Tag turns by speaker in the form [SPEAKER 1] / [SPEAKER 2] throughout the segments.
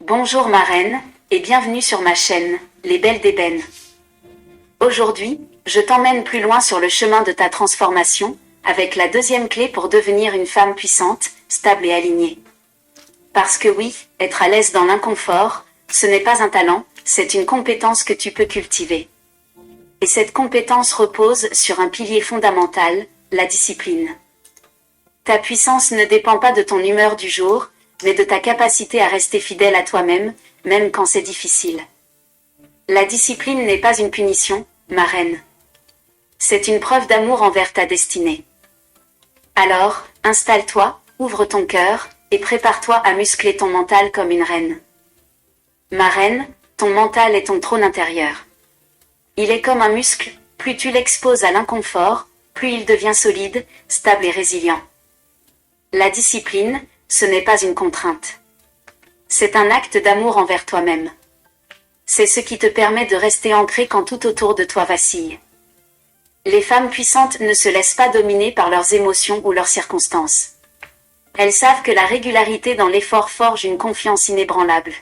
[SPEAKER 1] Bonjour ma reine, et bienvenue sur ma chaîne, Les Belles d'Ébène. Aujourd'hui, je t'emmène plus loin sur le chemin de ta transformation, avec la deuxième clé pour devenir une femme puissante, stable et alignée. Parce que oui, être à l'aise dans l'inconfort, ce n'est pas un talent, c'est une compétence que tu peux cultiver. Et cette compétence repose sur un pilier fondamental, la discipline. Ta puissance ne dépend pas de ton humeur du jour, mais de ta capacité à rester fidèle à toi-même, même quand c'est difficile. La discipline n'est pas une punition, ma reine. C'est une preuve d'amour envers ta destinée. Alors, installe-toi, ouvre ton cœur, et prépare-toi à muscler ton mental comme une reine. Ma reine, ton mental est ton trône intérieur. Il est comme un muscle, plus tu l'exposes à l'inconfort, plus il devient solide, stable et résilient. La discipline, ce n'est pas une contrainte. C'est un acte d'amour envers toi-même. C'est ce qui te permet de rester ancré quand tout autour de toi vacille. Les femmes puissantes ne se laissent pas dominer par leurs émotions ou leurs circonstances. Elles savent que la régularité dans l'effort forge une confiance inébranlable.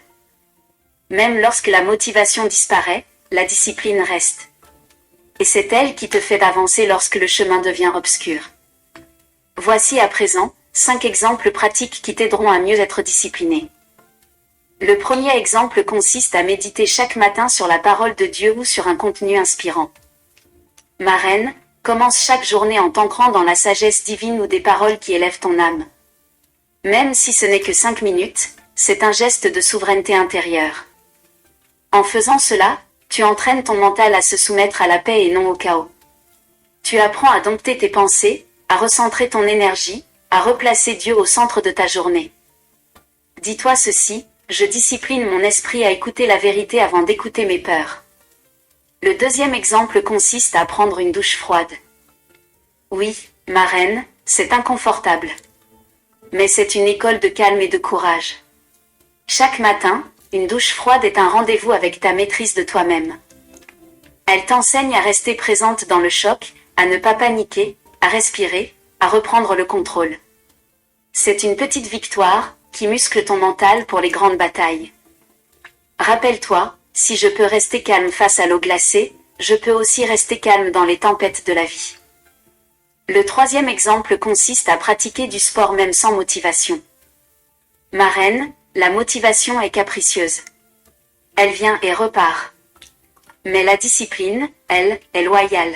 [SPEAKER 1] Même lorsque la motivation disparaît, la discipline reste. Et c'est elle qui te fait avancer lorsque le chemin devient obscur. Voici à présent 5 exemples pratiques qui t'aideront à mieux être discipliné. Le premier exemple consiste à méditer chaque matin sur la parole de Dieu ou sur un contenu inspirant. Ma reine, commence chaque journée en t'ancrant dans la sagesse divine ou des paroles qui élèvent ton âme. Même si ce n'est que 5 minutes, c'est un geste de souveraineté intérieure. En faisant cela, tu entraînes ton mental à se soumettre à la paix et non au chaos. Tu apprends à dompter tes pensées, à recentrer ton énergie, à replacer Dieu au centre de ta journée. Dis-toi ceci, je discipline mon esprit à écouter la vérité avant d'écouter mes peurs. Le deuxième exemple consiste à prendre une douche froide. Oui, ma reine, c'est inconfortable. Mais c'est une école de calme et de courage. Chaque matin, une douche froide est un rendez-vous avec ta maîtrise de toi-même. Elle t'enseigne à rester présente dans le choc, à ne pas paniquer, à respirer, à reprendre le contrôle. C'est une petite victoire qui muscle ton mental pour les grandes batailles. Rappelle-toi, si je peux rester calme face à l'eau glacée, je peux aussi rester calme dans les tempêtes de la vie. Le troisième exemple consiste à pratiquer du sport même sans motivation. Ma reine, la motivation est capricieuse. Elle vient et repart. Mais la discipline, elle, est loyale.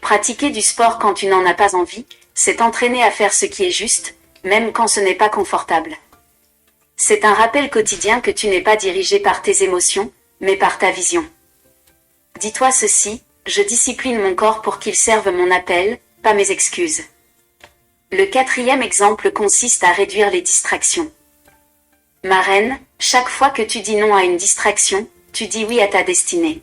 [SPEAKER 1] Pratiquer du sport quand tu n'en as pas envie, c'est t'entraîner à faire ce qui est juste, même quand ce n'est pas confortable. C'est un rappel quotidien que tu n'es pas dirigé par tes émotions, mais par ta vision. Dis-toi ceci, je discipline mon corps pour qu'il serve mon appel, pas mes excuses. Le quatrième exemple consiste à réduire les distractions. Ma reine, chaque fois que tu dis non à une distraction, tu dis oui à ta destinée.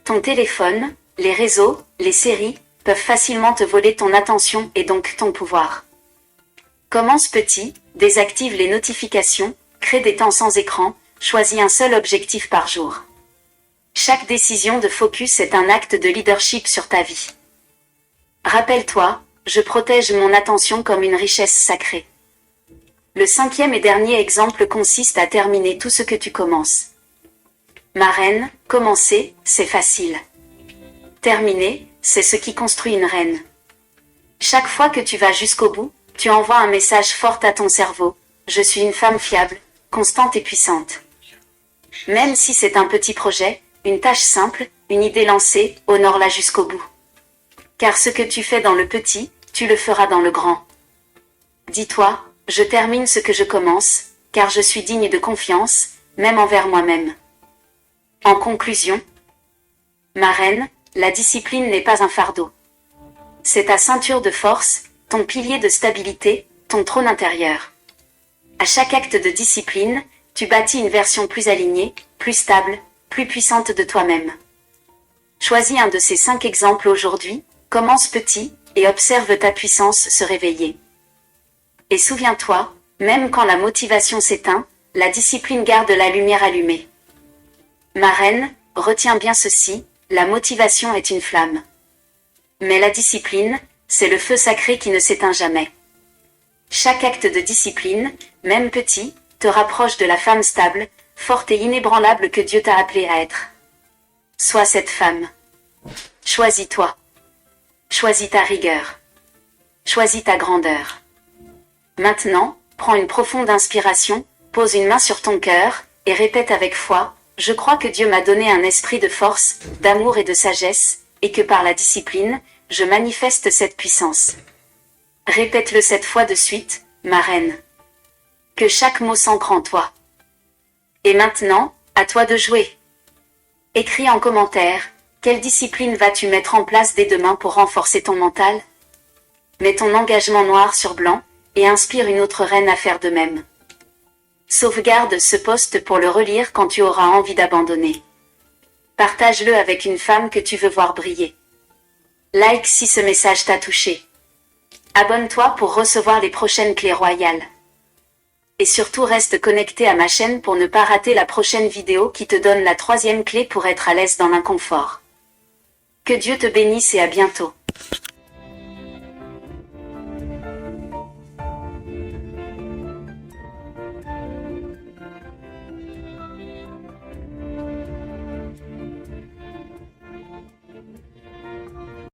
[SPEAKER 1] Ton téléphone, les réseaux, les séries, peuvent facilement te voler ton attention et donc ton pouvoir. Commence petit, désactive les notifications, crée des temps sans écran, choisis un seul objectif par jour. Chaque décision de focus est un acte de leadership sur ta vie. Rappelle-toi, je protège mon attention comme une richesse sacrée. Le cinquième et dernier exemple consiste à terminer tout ce que tu commences. Ma reine, commencer, c'est facile. Terminer, c'est ce qui construit une reine. Chaque fois que tu vas jusqu'au bout, tu envoies un message fort à ton cerveau. Je suis une femme fiable, constante et puissante. Même si c'est un petit projet, une tâche simple, une idée lancée, honore-la jusqu'au bout. Car ce que tu fais dans le petit, tu le feras dans le grand. Dis-toi, je termine ce que je commence, car je suis digne de confiance, même envers moi-même. En conclusion, ma reine, la discipline n'est pas un fardeau. C'est ta ceinture de force, ton pilier de stabilité, ton trône intérieur. À chaque acte de discipline, tu bâtis une version plus alignée, plus stable, plus puissante de toi-même. Choisis un de ces 5 exemples aujourd'hui, commence petit, et observe ta puissance se réveiller. Et souviens-toi, même quand la motivation s'éteint, la discipline garde la lumière allumée. Ma reine, retiens bien ceci, la motivation est une flamme. Mais la discipline, c'est le feu sacré qui ne s'éteint jamais. Chaque acte de discipline, même petit, te rapproche de la femme stable, forte et inébranlable que Dieu t'a appelée à être. Sois cette femme. Choisis-toi. Choisis ta rigueur. Choisis ta grandeur. Maintenant, prends une profonde inspiration, pose une main sur ton cœur, et répète avec foi, je crois que Dieu m'a donné un esprit de force, d'amour et de sagesse, et que par la discipline, je manifeste cette puissance. Répète-le 7 fois de suite, ma reine. Que chaque mot s'ancre en toi. Et maintenant, à toi de jouer. Écris en commentaire, quelle discipline vas-tu mettre en place dès demain pour renforcer ton mental? Mets ton engagement noir sur blanc, et inspire une autre reine à faire de même. Sauvegarde ce post pour le relire quand tu auras envie d'abandonner. Partage-le avec une femme que tu veux voir briller. Like si ce message t'a touché. Abonne-toi pour recevoir les prochaines clés royales. Et surtout reste connecté à ma chaîne pour ne pas rater la prochaine vidéo qui te donne la 3e clé pour être à l'aise dans l'inconfort. Que Dieu te bénisse et à bientôt.